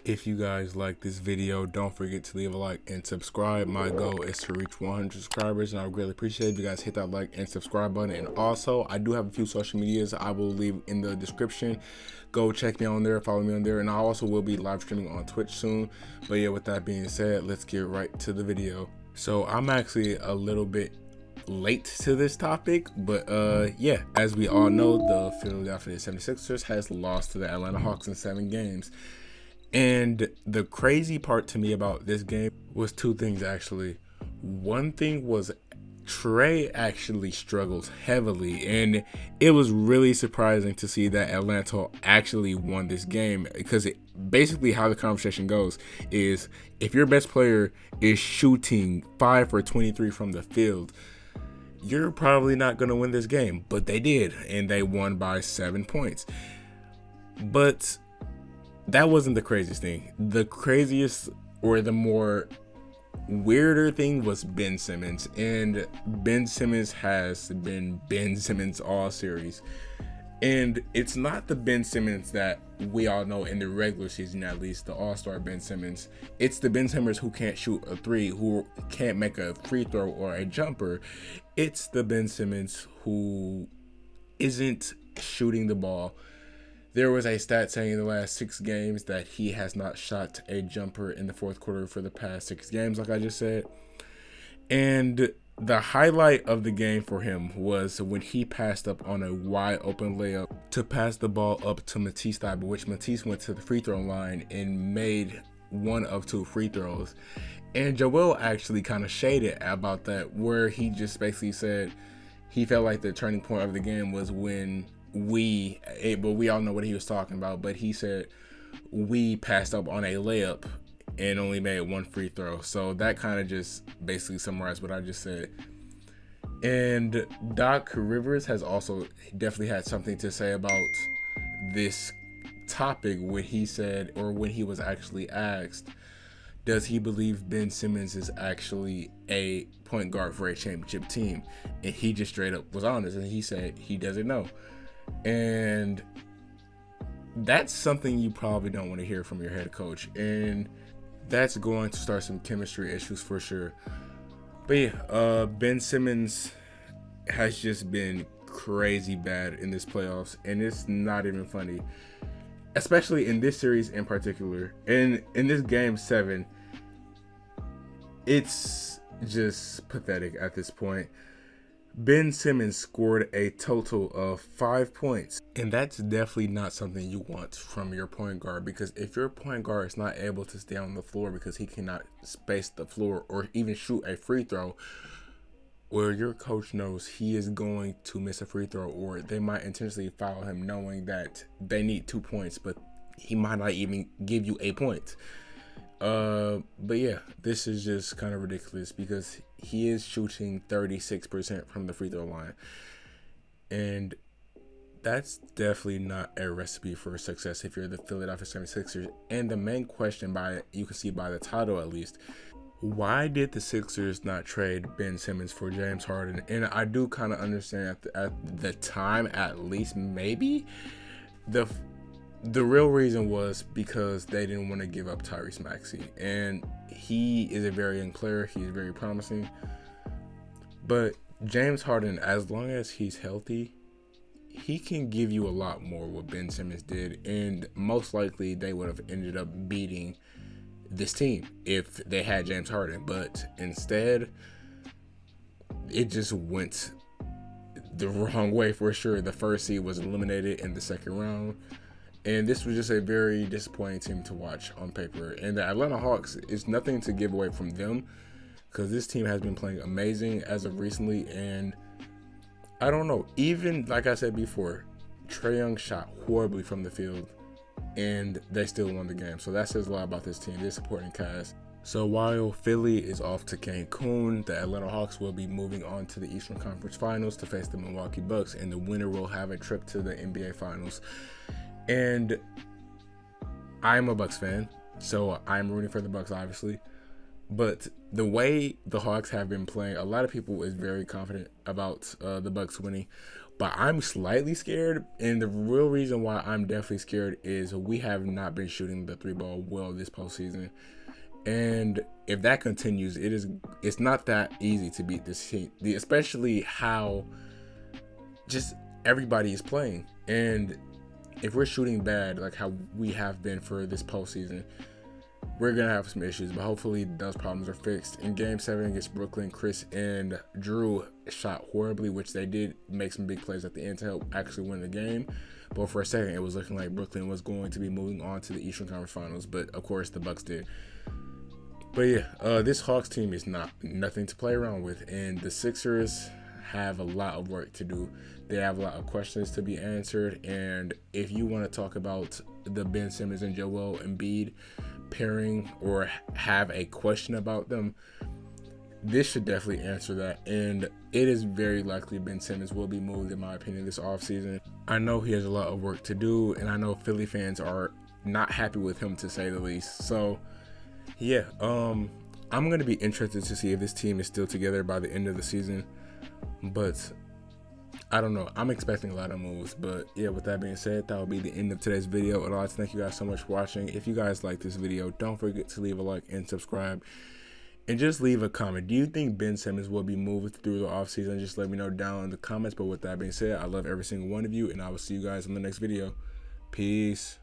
If you guys like this video, don't forget to leave a like and subscribe. My goal is to reach 100 subscribers, and I would greatly appreciate if you guys hit that like and subscribe button. And also, I do have a few social medias I will leave in the description. Go check me on there, follow me on there, and I also will be live streaming on Twitch soon. But yeah, with that being said, let's get right to the video. So I'm actually a little bit late to this topic, but yeah, as we all know, the Philadelphia 76ers has lost to the Atlanta Hawks in 7 games. And the crazy part to me about this game was two things, actually. One thing was Trey actually struggles heavily, and it was really surprising to see that Atlanta actually won this game, because basically how the conversation goes is if your best player is shooting 5 for 23 from the field, you're probably not going to win this game. But they did, and they won by 7 points. But that wasn't the craziest thing. The craziest, or the more weirder thing, was Ben Simmons. And Ben Simmons has been Ben Simmons all series. And it's not the Ben Simmons that we all know in the regular season, at least, the all-star Ben Simmons. It's the Ben Simmons who can't shoot a three, who can't make a free throw or a jumper. It's the Ben Simmons who isn't shooting the ball. There was a stat saying in the last 6 games that he has not shot a jumper in the fourth quarter for the past 6 games, like I just said. And the highlight of the game for him was when he passed up on a wide open layup to pass the ball up to Matisse Thybulle, which Matisse went to the free throw line and made 1 of 2 free throws. And Joel actually kind of shaded about that, where he just basically said he felt like the turning point of the game was when but we all know what he was talking about, but he said we passed up on a layup and only made 1 free throw. So that kind of just basically summarized what I just said. And Doc Rivers has also definitely had something to say about this topic when he said, or when he was actually asked, does he believe Ben Simmons is actually a point guard for a championship team? And he just straight up was honest, and he said he doesn't know. And that's something you probably don't want to hear from your head coach, and that's going to start some chemistry issues for sure. But yeah, Ben Simmons has just been crazy bad in this playoffs, and it's not even funny, especially in this series in particular. And in this game 7, it's just pathetic at this point. Ben Simmons scored a total of 5 points, and that's definitely not something you want from your point guard, because if your point guard is not able to stay on the floor because he cannot space the floor or even shoot a free throw, where your coach knows he is going to miss a free throw, or they might intentionally foul him knowing that they need 2 points, but he might not even give you a point. But yeah, this is just kind of ridiculous, because he is shooting 36% from the free throw line, and that's definitely not a recipe for success if you're the Philadelphia 76ers. And the main question, you can see by the title at least, why did the Sixers not trade Ben Simmons for James Harden? And I do kind of understand at the time, at least, maybe the real reason was because they didn't want to give up Tyrese Maxey. And he is a very young player. He's very promising. But James Harden, as long as he's healthy, he can give you a lot more what Ben Simmons did. And most likely they would have ended up beating this team if they had James Harden. But instead, it just went the wrong way for sure. The first seed was eliminated in the second round. And this was just a very disappointing team to watch on paper. And the Atlanta Hawks is nothing to give away from them, because this team has been playing amazing as of recently. And I don't know, even like I said before, Trae Young shot horribly from the field, and they still won the game. So that says a lot about this team, this supporting cast. So while Philly is off to Cancun, the Atlanta Hawks will be moving on to the Eastern Conference Finals to face the Milwaukee Bucks, and the winner will have a trip to the NBA Finals. And I'm a Bucks fan, so I'm rooting for the Bucks, obviously. But the way the Hawks have been playing, a lot of people is very confident about the Bucks winning. But I'm slightly scared, and the real reason why I'm definitely scared is we have not been shooting the 3-ball well this postseason. And if that continues, it's not that easy to beat this team, especially how just everybody is playing. And if we're shooting bad, like how we have been for this postseason, we're gonna have some issues. But hopefully those problems are fixed. In Game 7 against Brooklyn, Chris and Drew shot horribly, which they did make some big plays at the end to help actually win the game. But for a second, it was looking like Brooklyn was going to be moving on to the Eastern Conference Finals. But of course, the Bucks did. But yeah, this Hawks team is nothing to play around with, and the Sixers have a lot of work to do. They have a lot of questions to be answered, and if you want to talk about the Ben Simmons and Joel Embiid pairing or have a question about them, this should definitely answer that. And it is very likely Ben Simmons will be moved, in my opinion, this offseason. I know he has a lot of work to do, and I know Philly fans are not happy with him, to say the least. So yeah, I'm going to be interested to see if this team is still together by the end of the season. But I don't know. I'm expecting a lot of moves. But yeah, with that being said, that will be the end of today's video. And I'd like to thank you guys so much for watching. If you guys like this video, don't forget to leave a like and subscribe. And just leave a comment. Do you think Ben Simmons will be moved through the offseason? Just let me know down in the comments. But with that being said, I love every single one of you. And I will see you guys in the next video. Peace.